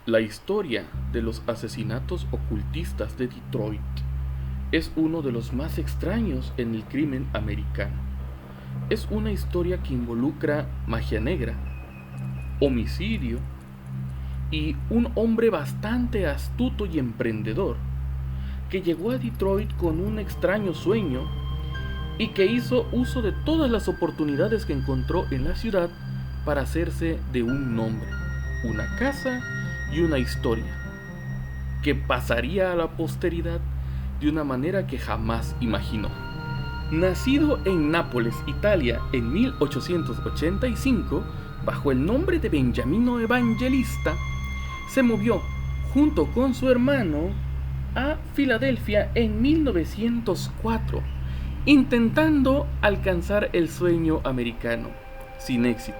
La historia de los asesinatos ocultistas de Detroit es uno de los más extraños en el crimen americano. Es una historia que involucra magia negra, homicidio y un hombre bastante astuto y emprendedor que llegó a Detroit con un extraño sueño y que hizo uso de todas las oportunidades que encontró en la ciudad para hacerse de un nombre, una casa y una historia que pasaría a la posteridad de una manera que jamás imaginó. Nacido en Nápoles, Italia, en 1885, bajo el nombre de Beniamino Evangelista, se movió junto con su hermano a Filadelfia en 1904, intentando alcanzar el sueño americano, sin éxito.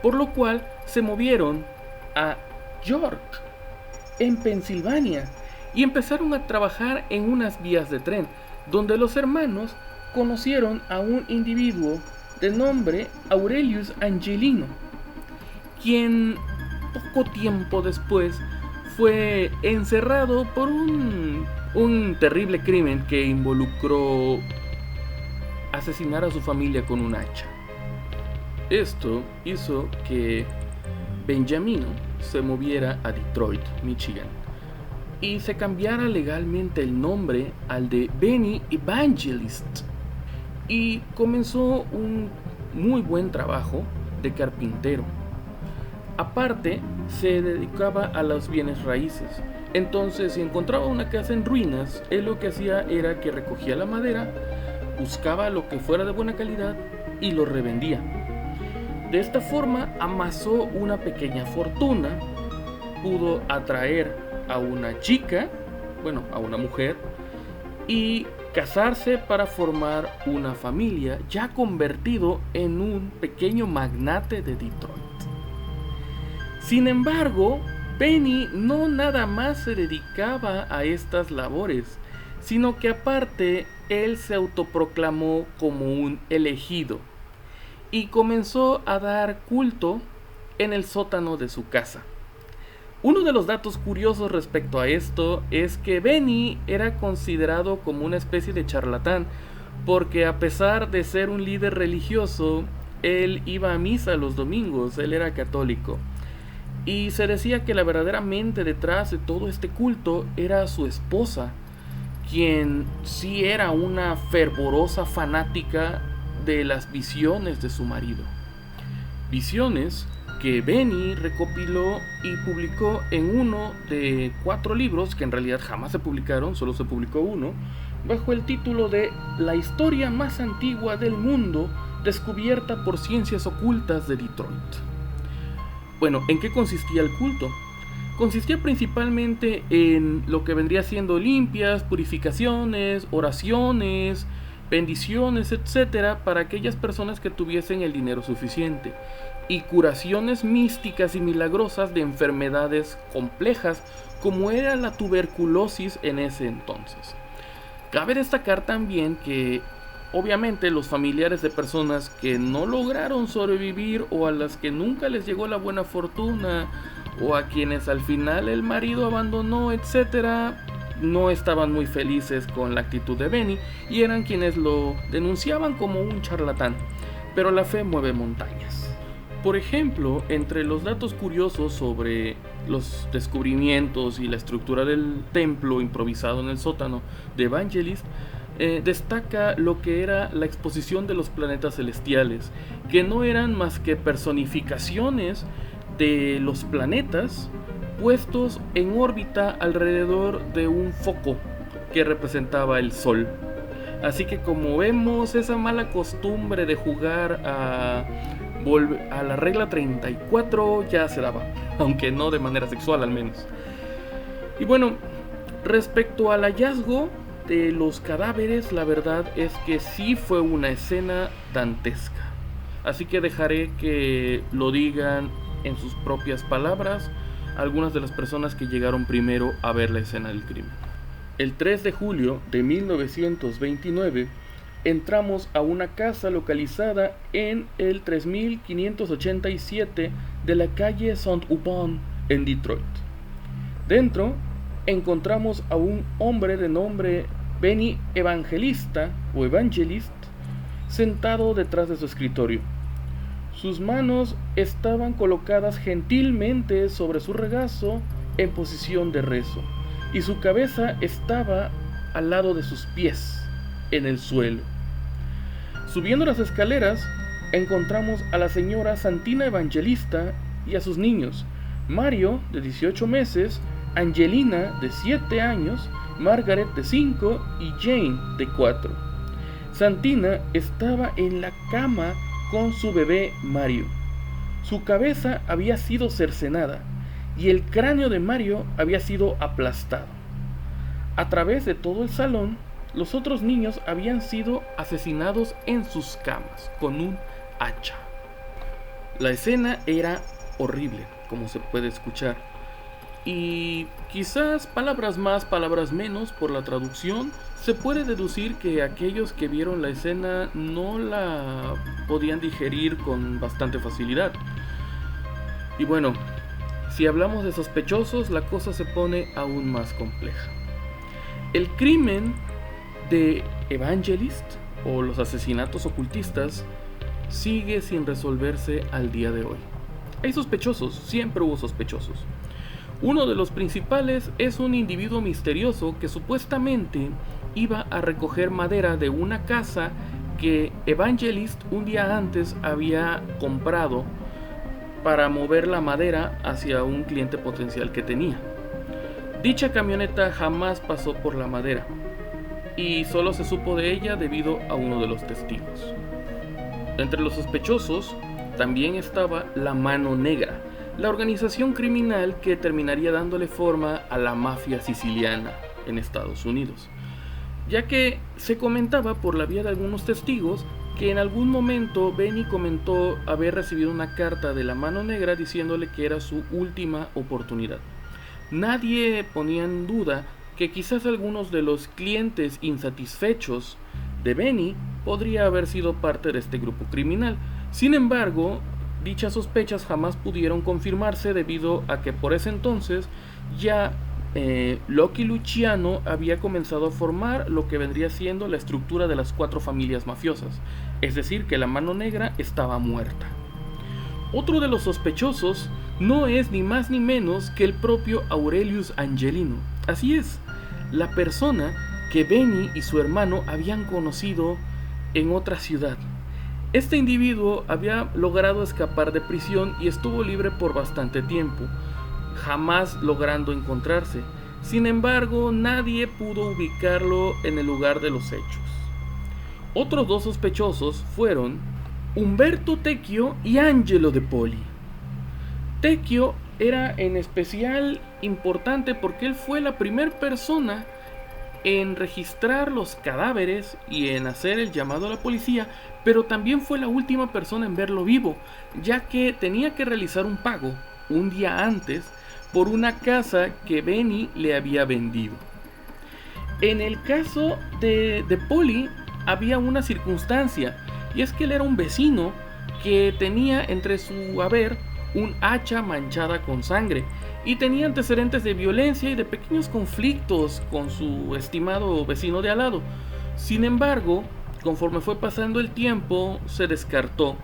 Por lo cual se movieron a York, en Pensilvania, y empezaron a trabajar en unas vías de tren, donde los hermanos conocieron a un individuo de nombre Aurelius Angelino, quien poco tiempo después fue encerrado por un terrible crimen que involucró asesinar a su familia con un hacha. Esto hizo que Beniamino se moviera a Detroit, Michigan, y se cambiara legalmente el nombre al de Benny Evangelist, y comenzó un muy buen trabajo de carpintero. Aparte, se dedicaba a los bienes raíces. Entonces, si encontraba una casa en ruinas, él lo que hacía era que recogía la madera, buscaba lo que fuera de buena calidad y lo revendía. De esta forma amasó una pequeña fortuna, pudo atraer a una chica, a una mujer, y casarse para formar una familia, ya convertido en un pequeño magnate de Detroit. Sin embargo, Benny no nada más se dedicaba a estas labores, sino que aparte él se autoproclamó como un elegido y comenzó a dar culto en el sótano de su casa. Uno de los datos curiosos respecto a esto es que Benny era considerado como una especie de charlatán, porque a pesar de ser un líder religioso, él iba a misa los domingos, él era católico. Y se decía que la verdadera mente detrás de todo este culto era su esposa, quien sí era una fervorosa fanática de las visiones de su marido. Visiones que Benny recopiló y publicó en uno de 4 libros, que en realidad jamás se publicaron, solo se publicó uno, bajo el título de La historia más antigua del mundo, descubierta por ciencias ocultas de Detroit. Bueno, ¿en qué consistía el culto? Consistía principalmente en lo que vendría siendo limpias, purificaciones, oraciones, bendiciones, etcétera, para aquellas personas que tuviesen el dinero suficiente, y curaciones místicas y milagrosas de enfermedades complejas como era la tuberculosis en ese entonces. Cabe destacar también que obviamente los familiares de personas que no lograron sobrevivir, o a las que nunca les llegó la buena fortuna, o a quienes al final el marido abandonó, etcétera, no estaban muy felices con la actitud de Benny y eran quienes lo denunciaban como un charlatán. Pero la fe mueve montañas. Por ejemplo, entre los datos curiosos sobre los descubrimientos y la estructura del templo improvisado en el sótano de Evangelist, destaca lo que era la exposición de los planetas celestiales, que no eran más que personificaciones de los planetas puestos en órbita alrededor de un foco que representaba el Sol. Así que, como vemos, esa mala costumbre de jugar a la regla 34 ya se daba, aunque no de manera sexual al menos. Y bueno, respecto al hallazgo de los cadáveres, la verdad es que sí fue una escena dantesca. Así que dejaré que lo digan en sus propias palabras algunas de las personas que llegaron primero a ver la escena del crimen. El 3 de julio de 1929 entramos a una casa localizada en el 3587 de la calle Saint-Aubin en Detroit. Dentro encontramos a un hombre de nombre Benny Evangelista o Evangelist sentado detrás de su escritorio. Sus manos estaban colocadas gentilmente sobre su regazo en posición de rezo, y su cabeza estaba al lado de sus pies, en el suelo. Subiendo las escaleras, encontramos a la señora Santina Evangelista y a sus niños, Mario, de 18 meses, Angelina, de 7 años, Margaret, de 5, y Jane, de 4. Santina estaba en la cama con su bebé Mario. Su cabeza había sido cercenada y el cráneo de Mario había sido aplastado. A través de todo el salón, los otros niños habían sido asesinados en sus camas con un hacha. La escena era horrible, como se puede escuchar, y quizás palabras más, palabras menos por la traducción, se puede deducir que aquellos que vieron la escena no la podían digerir con bastante facilidad. Y bueno, si hablamos de sospechosos, la cosa se pone aún más compleja. El crimen de Evangelist, o los asesinatos ocultistas, sigue sin resolverse al día de hoy. Hay sospechosos, siempre hubo sospechosos. Uno de los principales es un individuo misterioso que supuestamente iba a recoger madera de una casa que Evangelist un día antes había comprado para mover la madera hacia un cliente potencial que tenía. Dicha camioneta jamás pasó por la madera y solo se supo de ella debido a uno de los testigos. Entre los sospechosos también estaba la Mano Negra, la organización criminal que terminaría dándole forma a la mafia siciliana en Estados Unidos, ya que se comentaba por la vía de algunos testigos que en algún momento Benny comentó haber recibido una carta de la Mano Negra diciéndole que era su última oportunidad. Nadie ponía en duda que quizás algunos de los clientes insatisfechos de Benny podría haber sido parte de este grupo criminal. Sin embargo, dichas sospechas jamás pudieron confirmarse debido a que por ese entonces ya Lucky Luciano había comenzado a formar lo que vendría siendo la estructura de las 4 familias mafiosas, es decir, que la Mano Negra estaba muerta. Otro de los sospechosos no es ni más ni menos que el propio Aurelius Angelino. Así es, la persona que Benny y su hermano habían conocido en otra ciudad. Este individuo había logrado escapar de prisión y estuvo libre por bastante tiempo, jamás logrando encontrarse. Sin embargo, nadie pudo ubicarlo en el lugar de los hechos. Otros 2 sospechosos fueron Umberto Tecchio y Angelo De Poli. Tecchio era en especial importante porque él fue la primera persona en registrar los cadáveres y en hacer el llamado a la policía, pero también fue la última persona en verlo vivo, ya que tenía que realizar un pago un día antes por una casa que Benny le había vendido. En el caso de Poli había una circunstancia, y es que él era un vecino que tenía entre su haber un hacha manchada con sangre y tenía antecedentes de violencia y de pequeños conflictos con su estimado vecino de al lado. Sin embargo, conforme fue pasando el tiempo, se descartó.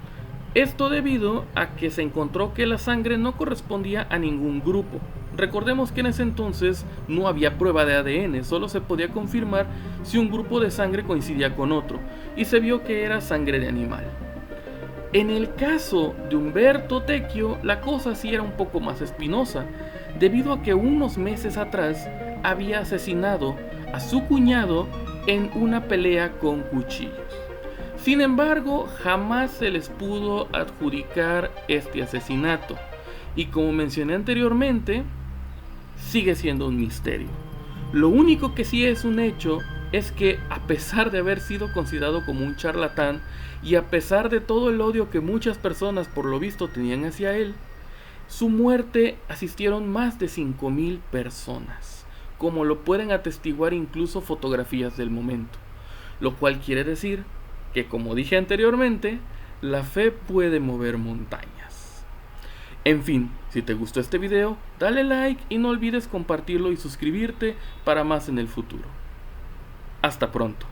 Esto debido a que se encontró que la sangre no correspondía a ningún grupo. Recordemos que en ese entonces no había prueba de ADN, solo se podía confirmar si un grupo de sangre coincidía con otro, y se vio que era sangre de animal. En el caso de Umberto Tecchio, la cosa sí era un poco más espinosa, debido a que unos meses atrás había asesinado a su cuñado en una pelea con cuchillos. Sin embargo, jamás se les pudo adjudicar este asesinato, y como mencioné anteriormente, sigue siendo un misterio. Lo único que sí es un hecho es que, a pesar de haber sido considerado como un charlatán y a pesar de todo el odio que muchas personas por lo visto tenían hacia él, su muerte asistieron más de 5,000 personas, como lo pueden atestiguar incluso fotografías del momento, lo cual quiere decir que, como dije anteriormente, la fe puede mover montañas. En fin, si te gustó este video, dale like y no olvides compartirlo y suscribirte para más en el futuro. Hasta pronto.